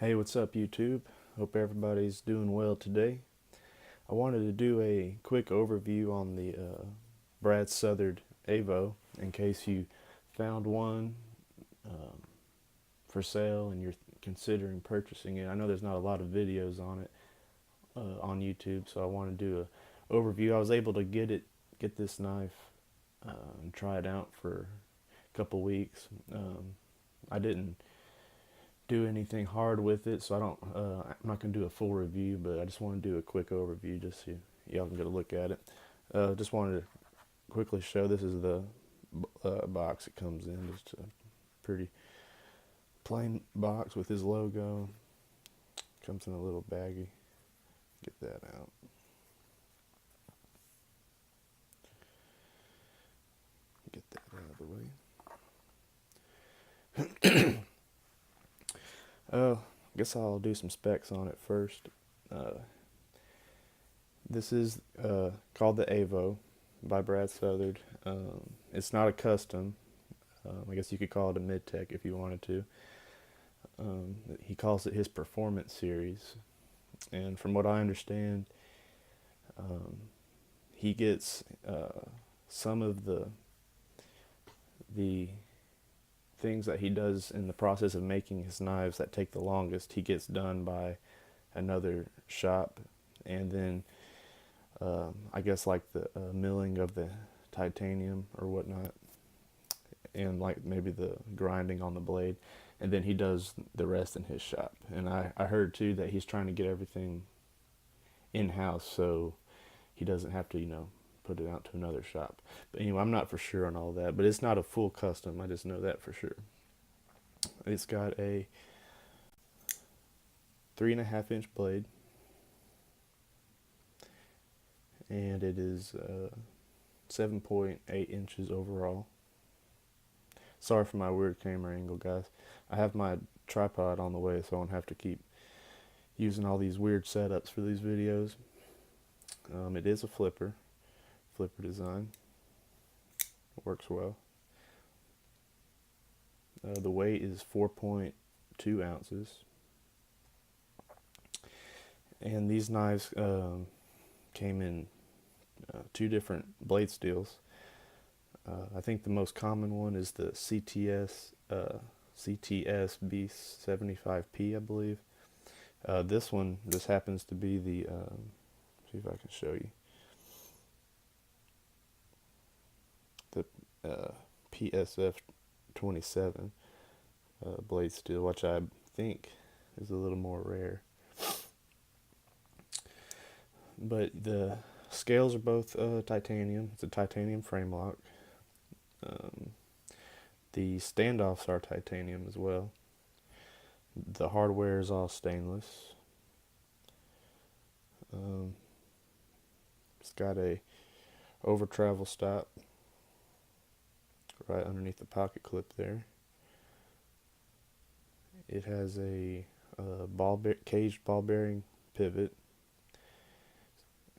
Hey, what's up, YouTube? Hope everybody's doing well today. I wanted to do a quick overview on the Brad Southard Avo in case you found one um, for sale and you're considering purchasing it. I know there's not a lot of videos on it on YouTube, so I want to do a overview. I was able to get this knife and try it out for a couple weeks. I didn't do anything hard with it, so I'm not gonna do a full review, but I just want to do a quick overview just so y'all can get a look at it. Just wanted to quickly show, this is the box it comes in. Just a pretty plain box with his logo. Comes in a little baggie. Get that out. Get that out of the way. I guess I'll do some specs on it first. Uh, this is called the Avo by Brad Southard. It's not a custom. I guess you could call it a mid-tech if you wanted to. He calls it his performance series, and from what I understand, um, he gets some of the things that he does in the process of making his knives that take the longest, he gets done by another shop, and then I guess like the milling of the titanium or whatnot, and like maybe the grinding on the blade, and then he does the rest in his shop. And I heard too that he's trying to get everything in-house so he doesn't have to, put it out to another shop. But anyway, I'm not for sure on all that, but it's not a full custom, I just know that for sure. It's got a 3.5 inch blade, and it is 7.8 inches overall. Sorry for my weird camera angle, guys. I have my tripod on the way, so I won't have to keep using all these weird setups for these videos. It is a flipper design. It works well. The weight is 4.2 ounces. And these knives came in two different blade steels. I think the most common one is the CTS B75P, I believe. This happens to be the, see if I can show you, the PSF 27 blade steel, which I think is a little more rare. But the scales are both titanium. It's a titanium frame lock. The standoffs are titanium as well. The hardware is all stainless. It's got a over travel stop right underneath the pocket clip there. It has a caged ball bearing pivot,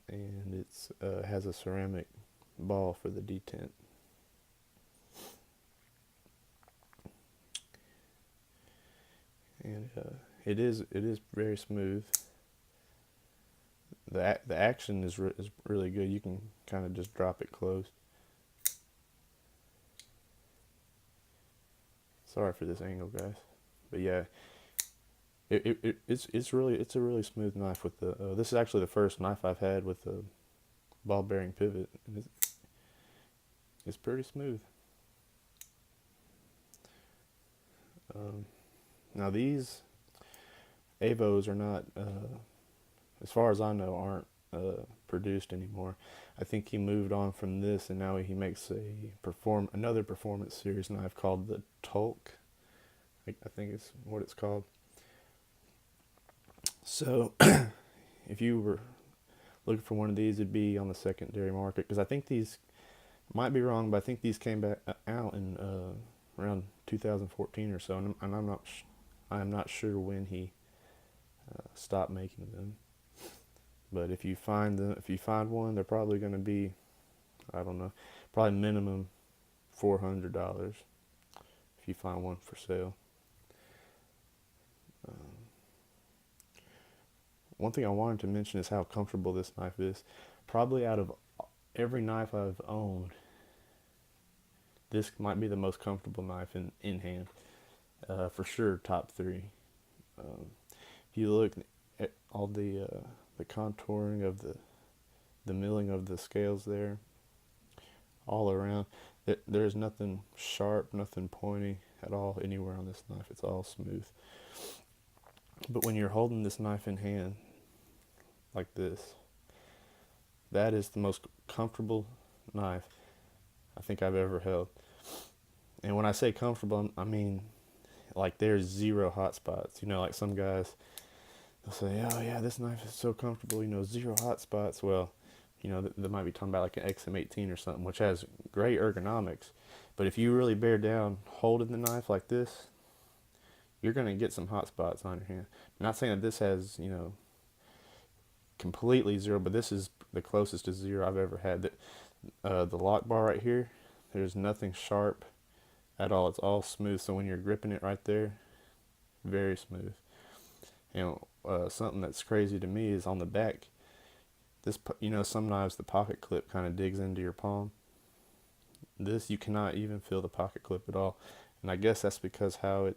and it's has a ceramic ball for the detent. And it is very smooth. The action is really good. You can kind of just drop it closed. Sorry for this angle, guys, but yeah, it's a really smooth knife with the. This is actually the first knife I've had with a ball bearing pivot, and it's pretty smooth. Now these Avos are not, as far as I know, aren't produced anymore. I think he moved on from this, and now he makes another performance series knife called the Tulk. I think it's what it's called. So if you were looking for one of these, it'd be on the secondary market, because I think these, might be wrong, but I think these came back out in around 2014 or so, and I'm not sure when he stopped making them. But if you find one, they're probably going to be, I don't know, probably minimum $400 if you find one for sale. one thing I wanted to mention is how comfortable this knife is. Probably out of every knife I've owned, this might be the most comfortable knife in hand. For sure, top three. If you look at all the contouring of the milling of the scales there, all around, there's nothing sharp, nothing pointy at all anywhere on this knife. It's all smooth. But when you're holding this knife in hand like this, that is the most comfortable knife I think I've ever held. And when I say comfortable, I mean like there's zero hot spots. You know, like some guys, they'll say, oh yeah, this knife is so comfortable, you know, zero hot spots. Well, you know, they might be talking about like an XM18 or something, which has great ergonomics. But if you really bear down holding the knife like this, you're going to get some hot spots on your hand. I'm not saying that this has, you know, completely zero, but this is the closest to zero I've ever had. The lock bar right here, there's nothing sharp at all. It's all smooth. So when you're gripping it right there, very smooth. You know, something that's crazy to me is on the back. This, you know, some knives the pocket clip kind of digs into your palm. This, you cannot even feel the pocket clip at all, and I guess that's because how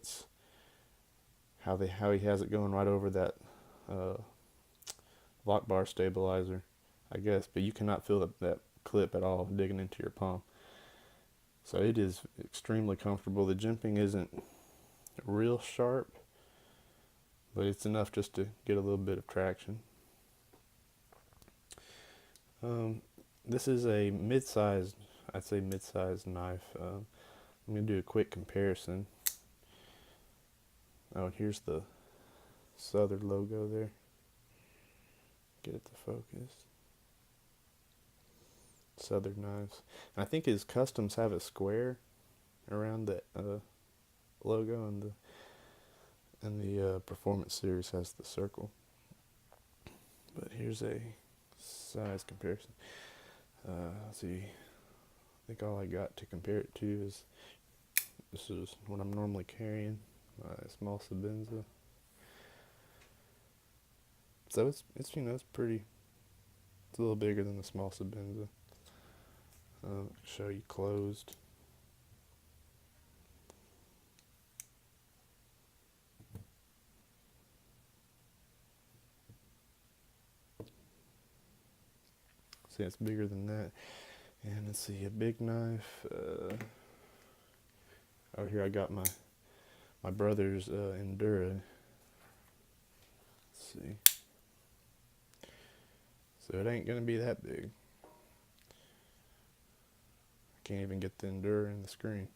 he has it going right over that lock bar stabilizer, I guess. But you cannot feel that clip at all digging into your palm. So it is extremely comfortable. The jimping isn't real sharp, but it's enough just to get a little bit of traction. This is a mid-sized, I'd say mid-sized knife. I'm going to do a quick comparison. Oh, and here's the Southard logo there. Get it to focus. Southern knives. And I think his customs have a square around the logo, and the Performance Series has the circle. But here's a size comparison. Let's see. I think all I got to compare it to is this is what I'm normally carrying, my small Sabenza. So it's you know, it's pretty. It's a little bigger than the small Sabenza. Show you closed. See, it's bigger than that. And let's see, a big knife. Out here I got my brother's Endura. Let's see. So it ain't gonna be that big. I can't even get the Endura in the screen.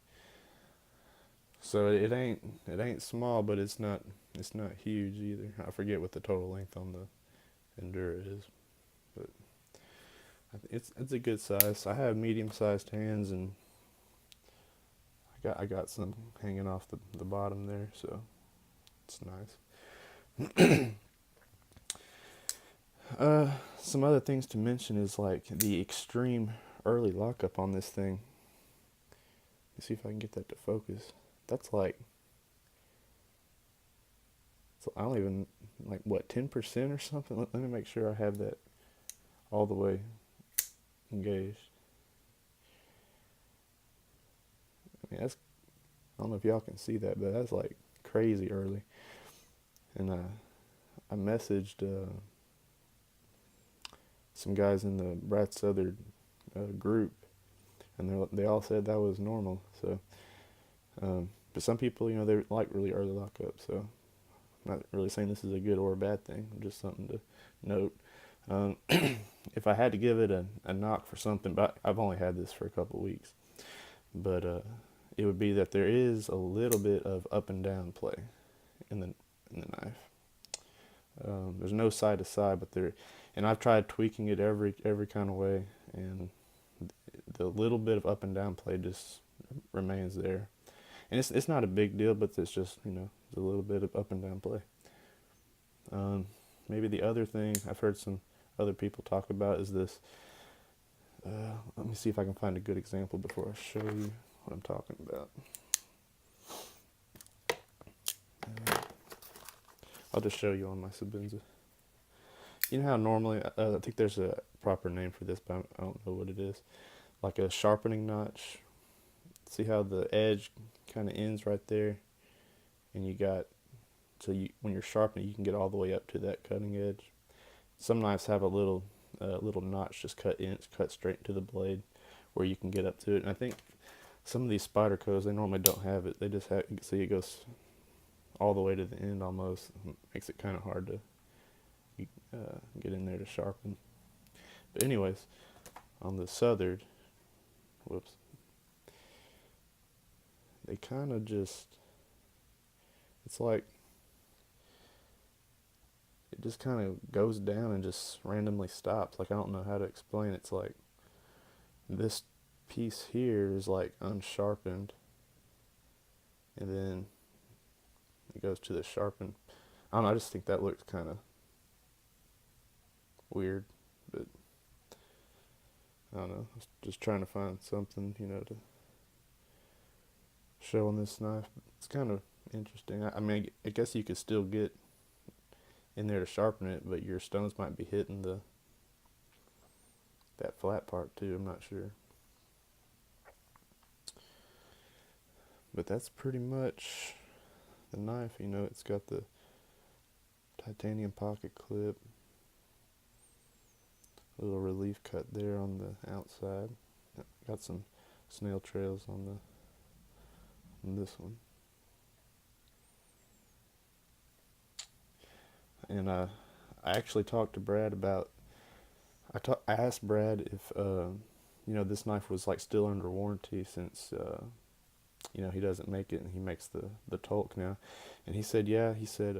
So it ain't small, but it's not huge either. I forget what the total length on the Endura is, but it's a good size. I have medium-sized hands, and I got some hanging off the bottom there, so it's nice. Some other things to mention is like the extreme early lockup on this thing. Let's see if I can get that to focus. That's like, I don't even, like what, 10% or something? Let me make sure I have that all the way engaged. I mean, that's, I don't know if y'all can see that, but that's like crazy early. And I messaged some guys in the Brad Southard group, and they all said that was normal. So, but some people, you know, they like really early lockup. So, I'm not really saying this is a good or a bad thing. Just something to note. If I had to give it a knock for something, but I've only had this for a couple weeks, but it would be that there is a little bit of up and down play in the knife. There's no side to side, but and I've tried tweaking it every kind of way, and the little bit of up and down play just remains there. And it's not a big deal, but it's just, you know, a little bit of up and down play. Maybe the other thing I've heard some other people talk about is this. Let me see if I can find a good example before I show you what I'm talking about. I'll just show you on my Sabenza. You know how normally, I think there's a proper name for this, but I don't know what it is. Like a sharpening notch. See how the edge kind of ends right there, and you got so you when you're sharpening, you can get all the way up to that cutting edge. Some knives have a little notch just cut straight into the blade, where you can get up to it. And I think some of these Spydercos they normally don't have it. They just have you can see it goes all the way to the end almost. Makes it kind of hard to get in there to sharpen. But anyways, on the Southard, whoops, they kind of just it's like it just kind of goes down and just randomly stops. Like I don't know how to explain. It's like this piece here is like unsharpened, and then it goes to the sharpened. I don't know. I just think that looks kind of weird, but I don't know. I was just trying to find something, to show on this knife. It's kind of interesting. I mean, I guess you could still get in there to sharpen it, but your stones might be hitting that flat part too. I'm not sure. But that's pretty much the knife. It's got the titanium pocket clip, a little relief cut there on the outside. Got some snail trails on this one. And I actually talked to Brad about. I asked Brad if this knife was like still under warranty since he doesn't make it and he makes the Tulk now, and he said yeah. He said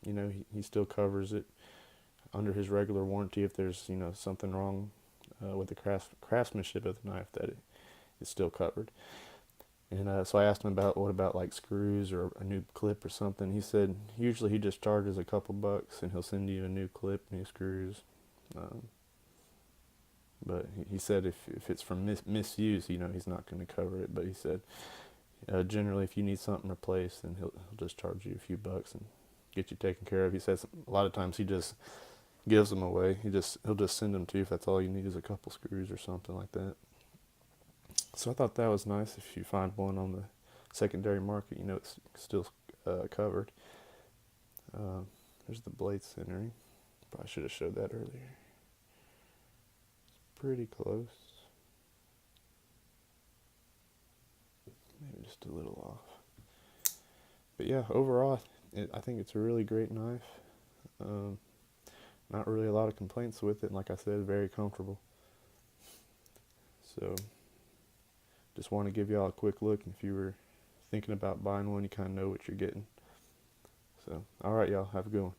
he still covers it under his regular warranty if there's something wrong with the craftsmanship of the knife, that it's still covered. And so I asked him about what about like screws or a new clip or something. He said usually he just charges a couple bucks and he'll send you a new clip, new screws. But he said if it's from misuse, he's not going to cover it. But he said generally if you need something replaced, then he'll just charge you a few bucks and get you taken care of. He says a lot of times he just gives them away. He'll just send them to you if that's all you need is a couple screws or something like that. So I thought that was nice. If you find one on the secondary market, it's still covered. There's the blade centering. Probably should have showed that earlier. It's pretty close. Maybe just a little off. But yeah, overall, I think it's a really great knife. Not really a lot of complaints with it. And like I said, very comfortable. So just want to give y'all a quick look. If you were thinking about buying one, you kind of know what you're getting. So, all right, y'all, have a good one.